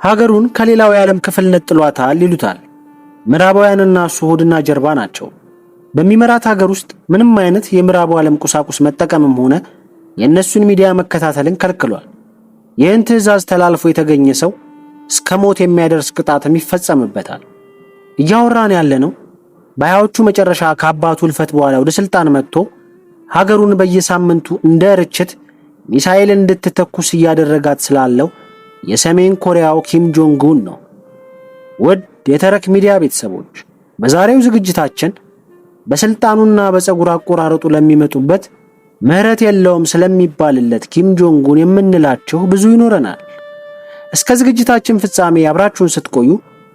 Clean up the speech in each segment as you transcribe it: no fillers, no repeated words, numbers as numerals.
ሀገሩን ከሌላው የዓለም ክፍል ነጥሏታል ይሉታል። ምዕራባውያንና እሱ ሆድና ጀርባ ናቸው። በሚመራት ሀገር ውስጥ ምንም አይነት የምዕራቡ ዓለም ቁሳቁስ መጠቀምም ሆነ የእነሱን ሚዲያ መከታተልን ከልክሏል። ይህን ትዕዛዝ ተላልፎ የተገኘ ሰው እስከ ሞት የሚያደርስ ቅጣትም ይፈጸምበታል። እያወራን ያለነው በሃያዎቹ መጨረሻ ከአባቱ እልፈት በኋላ ወደ ስልጣን መጥቶ ሀገሩን በየሳምንቱ እንደ ርችት ሚሳኤል እንድትተኩስ እያደረጋት ስላለው የሰሜን ኮሪያው ኪም ጆንግ ኡን ነው። ውድ የተረክ ሚዲያ ቤተሰቦች በዛሬው ዝግጅታችን በስልጣኑና በፀጉር አቆራረጡ ለሚመጡበት ምህረት የለውም ስለሚባልለት ኪም ጆንግ ኡን የምንላችሁ ብዙ ይኖረናል። እስከ ዝግጅታችን ፍጻሜ አብራችሁን ስትቆዩ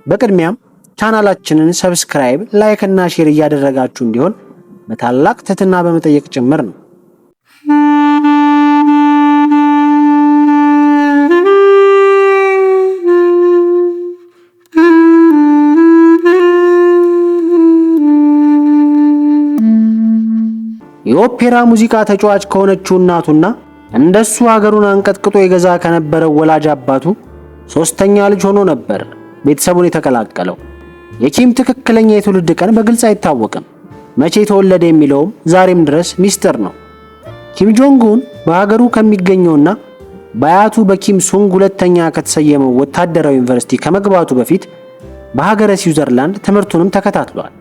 በቅድሚያም ቻናላችንን ሰብስክራይብ፣ ላይክ እና ሼር እያደረጋችሁ እንዲሆን በታላቅ ትህትና በመጠየቅ ጭምር ነው። የኦፔራ ሙዚቃ ተጫዋች ከሆነችው እናቱና እንደሱ ሀገሩን አንቀጥቅጦ የገዛ ከነበረው ወላጅ አባቱ ሶስተኛ ልጅ ሆኖ ነበር ቤተሰቡን የተቀላቀለው። የኪም ትክክለኛ የትውልድ ቀን በግልጽ አይታወቅም። መቼ ተወለደ የሚለውም ዛሬም ድረስ ሚስጥር ነው። ኪም ጆንግ ኡን በሀገሩ ከሚገኘውና በአያቱ በኪም ሱንግ ሁለተኛ ከተሰየመው ወታደራዊ ዩኒቨርሲቲ ከመግባቱ በፊት በሀገረ ስዊዘርላንድ ትምህርቱንም ተከታትሏል።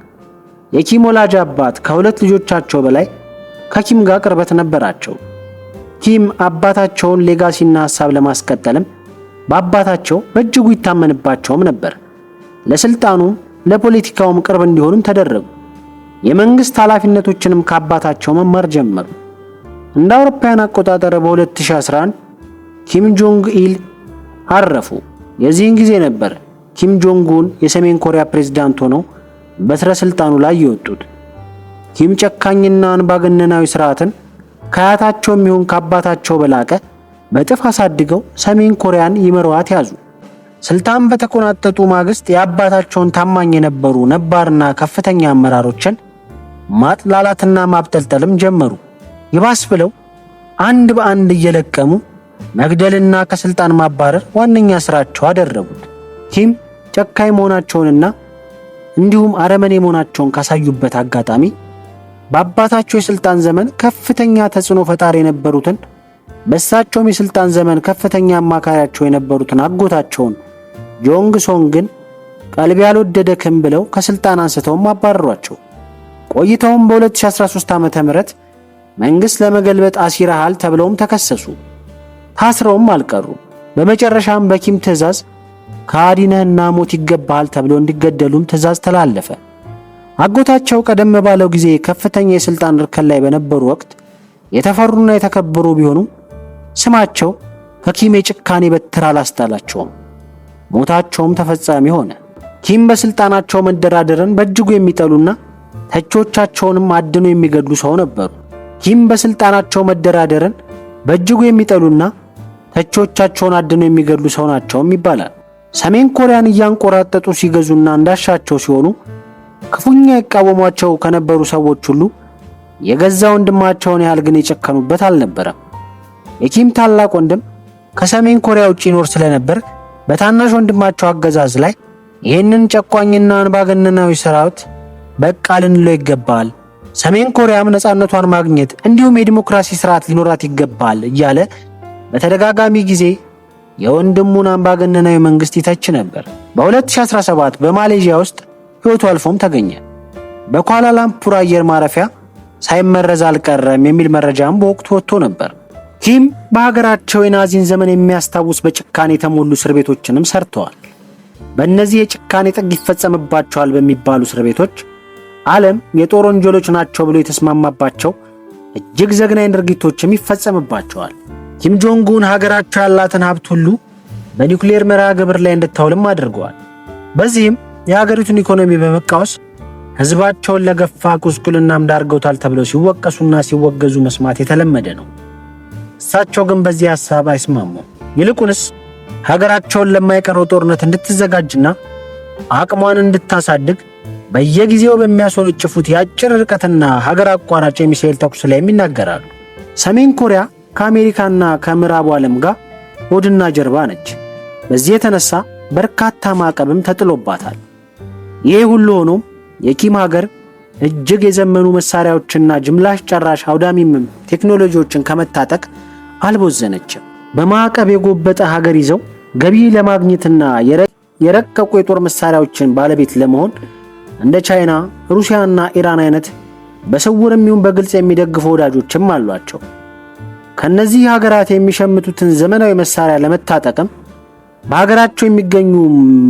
የኪም ወላጅ አባት ከሁለት ልጆቻቸው በላይ ከኪም ጋር ቅርበት ነበራቸው። ኪም አባታቸውን ሌጋሲና ሐሳብ ለማስቀጠልም በአባታቸው በእጅጉ ይታመንባቸውም ነበር። ለስልጣኑም ለፖለቲካውም ቅርብ እንዲሆኑም ተደረጉ። የመንግስት ኃላፊነቶችንም ከአባታቸው መማር ጀመሩ። እንደ አውሮፓውያን አቆጣጠር በ2011 ኪም ጆንግ ኢል አረፉ። የዚህን ጊዜ ነበር ኪም ጆንግ ኡን የሰሜን ኮሪያ ፕሬዝዳንት ሆነው በትረ ስልጣኑ ላይ የወጡት። ኪም ጨካኝና አንባገነናዊ ስርዓትን ከአያታቸውም ይሁን ከአባታቸው በላቀ በጥፍ አሳድገው ሰሜን ኮሪያን ይመሯት ያዙ። ስልጣን በተቆናጠጡ ማግስት የአባታቸውን ታማኝ የነበሩ ነባርና ከፍተኛ አመራሮችን ማጥላላትና ማብጠልጠልም ጀመሩ። ይባስ ብለው አንድ በአንድ እየለቀሙ መግደልና ከስልጣን ማባረር ዋነኛ ስራቸው አደረጉት። ኪም ጨካኝ መሆናቸውንና እንዲሁም አረመኔ መሆናቸውን ካሳዩበት አጋጣሚ በአባታቸው የስልጣን ዘመን ከፍተኛ ተጽዕኖ ፈጣሪ የነበሩትን በእሳቸውም የስልጣን ዘመን ከፍተኛ አማካሪያቸው የነበሩትን አጎታቸውን ጆንግ ሶንግን ቀልብ ያልወደደክም ብለው ከስልጣን አንስተውም አባረሯቸው። ቆይተውም በ2013 ዓ.ም መንግስት ለመገልበጥ አሲረሃል ተብለውም ተከሰሱ። ታስረውም አልቀሩ። በመጨረሻም በኪም ትዕዛዝ ከአዲነህና ሞት ይገባሃል ተብለው እንዲገደሉም ትዕዛዝ ተላለፈ። አጎታቸው ቀደም ባለው ጊዜ ከፍተኛ የስልጣን እርከን ላይ በነበሩ ወቅት የተፈሩና የተከበሩ ቢሆኑ ስማቸው ከኪም የጭካኔ በትር አላስጣላቸውም። ሞታቸውም ተፈጻሚ ሆነ። ኪም በስልጣናቸው መደራደርን በእጅጉ የሚጠሉና ተቾቻቸውንም አድኖ የሚገድሉ ሰው ነበሩ። ኪም በስልጣናቸው መደራደርን በእጅጉ የሚጠሉና ተቾቻቸውን አድኖ የሚገድሉ ሰው ናቸውም ይባላል። ሰሜን ኮሪያን እያንቆራጠጡ ሲገዙና እንዳሻቸው ሲሆኑ ክፉኛ ይቃወሟቸው ከነበሩ ሰዎች ሁሉ የገዛ ወንድማቸውን ያህል ግን የጨከኑበት አልነበረም። የኪም ታላቅ ወንድም ከሰሜን ኮሪያ ውጪ ይኖር ስለነበር በታናሽ ወንድማቸው አገዛዝ ላይ ይህንን ጨቋኝና አንባገነናዊ ሰራዊት በቃ ልንለው ይገባል፣ ሰሜን ኮሪያም ነፃነቷን ማግኘት እንዲሁም የዲሞክራሲ ስርዓት ሊኖራት ይገባል እያለ በተደጋጋሚ ጊዜ የወንድሙን አምባገነናዊ መንግስት ይተች ነበር። በ2017 በማሌዥያ ውስጥ ሕይወቱ አልፎም ተገኘ። በኳላላምፑር አየር ማረፊያ ሳይመረዝ አልቀረም የሚል መረጃም በወቅቱ ወጥቶ ነበር። ኪም በሀገራቸው የናዚን ዘመን የሚያስታውስ በጭካኔ የተሞሉ እስር ቤቶችንም ሰርተዋል። በእነዚህ የጭካኔ ጥግ ይፈጸምባቸዋል በሚባሉ እስር ቤቶች ዓለም የጦር ወንጀሎች ናቸው ብሎ የተስማማባቸው እጅግ ዘግናኝ ድርጊቶችም ይፈጸምባቸዋል። ኪም ጆንግ ኡን ሀገራቸው ያላትን ሀብት ሁሉ በኒውክሌር መርሃ ግብር ላይ እንድታውልም አድርገዋል። በዚህም የሀገሪቱን ኢኮኖሚ በመቃወስ ህዝባቸውን ለገፋ ቁስቁልናም ዳርገውታል ተብለው ሲወቀሱና ሲወገዙ መስማት የተለመደ ነው። እሳቸው ግን በዚህ ሐሳብ አይስማሙም። ይልቁንስ ሀገራቸውን ለማይቀረው ጦርነት እንድትዘጋጅና አቅሟን እንድታሳድግ በየጊዜው በሚያስወነጭፉት የአጭር ርቀትና ሀገር አቋራጭ የሚሳኤል ተኩስ ላይ ይናገራሉ። ሰሜን ኮሪያ ከአሜሪካና ከምዕራቡ ዓለም ጋር ሆድና ጀርባ ነች። በዚህ የተነሳ በርካታ ማዕቀብም ተጥሎባታል። ይህ ሁሉ ሆኖ የኪም ሀገር እጅግ የዘመኑ መሳሪያዎችና ጅምላሽ ጨራሽ አውዳሚም ቴክኖሎጂዎችን ከመታጠቅ አልቦዘነችም። በማዕቀብ የጎበጠ ሀገር ይዘው ገቢ ለማግኘትና የረቀቁ የጦር መሳሪያዎችን ባለቤት ለመሆን እንደ ቻይና፣ ሩሲያና ኢራን አይነት በስውርም ይሁን በግልጽ የሚደግፉ ወዳጆችም አሏቸው። ከነዚህ ሀገራት የሚሸምቱትን ዘመናዊ መሳሪያ ለመታጠቅም በሀገራቸው የሚገኙ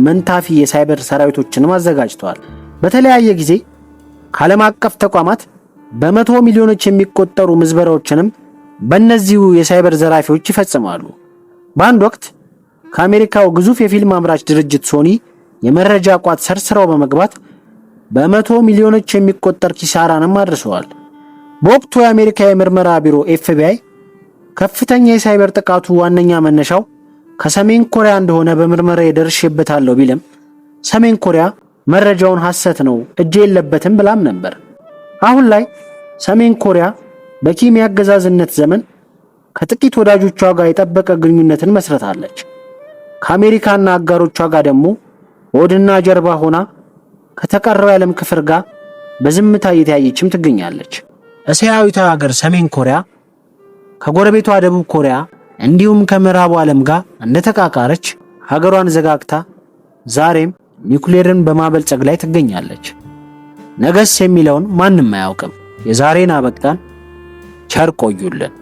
መንታፊ የሳይበር ሰራዊቶችንም አዘጋጅተዋል። በተለያየ ጊዜ ከዓለም አቀፍ ተቋማት በመቶ ሚሊዮኖች የሚቆጠሩ ምዝበራዎችንም በእነዚሁ የሳይበር ዘራፊዎች ይፈጽማሉ። በአንድ ወቅት ከአሜሪካው ግዙፍ የፊልም አምራች ድርጅት ሶኒ የመረጃ ቋት ሰርስረው በመግባት በመቶ ሚሊዮኖች የሚቆጠር ኪሳራንም አድርሰዋል። በወቅቱ የአሜሪካ የምርመራ ቢሮ ኤፍቢአይ ከፍተኛ የሳይበር ጥቃቱ ዋነኛ መነሻው ከሰሜን ኮሪያ እንደሆነ በምርመራ ደርሼበታለሁ ቢልም ሰሜን ኮሪያ መረጃውን ሐሰት ነው፣ እጅ የለበትም ብላም ነበር። አሁን ላይ ሰሜን ኮሪያ በኪም የአገዛዝነት ዘመን ከጥቂት ወዳጆቿ ጋር የጠበቀ ግንኙነትን መስረታለች። ከአሜሪካና አጋሮቿ ጋር ደግሞ ሆድና ጀርባ ሆና ከተቀረው የዓለም ክፍል ጋር በዝምታ እየተያየችም ትገኛለች። እስያዊቷ ሀገር ሰሜን ኮሪያ ከጎረቤቷ ደቡብ ኮሪያ እንዲሁም ከምዕራቡ ዓለም ጋር እንደተቃቃረች ሀገሯን ዘጋግታ ዛሬም ኒውክሌርን በማበልጸግ ላይ ትገኛለች። ነገስ የሚለውን ማንም አያውቅም። የዛሬን አበቃን። ቸር ቆዩልን።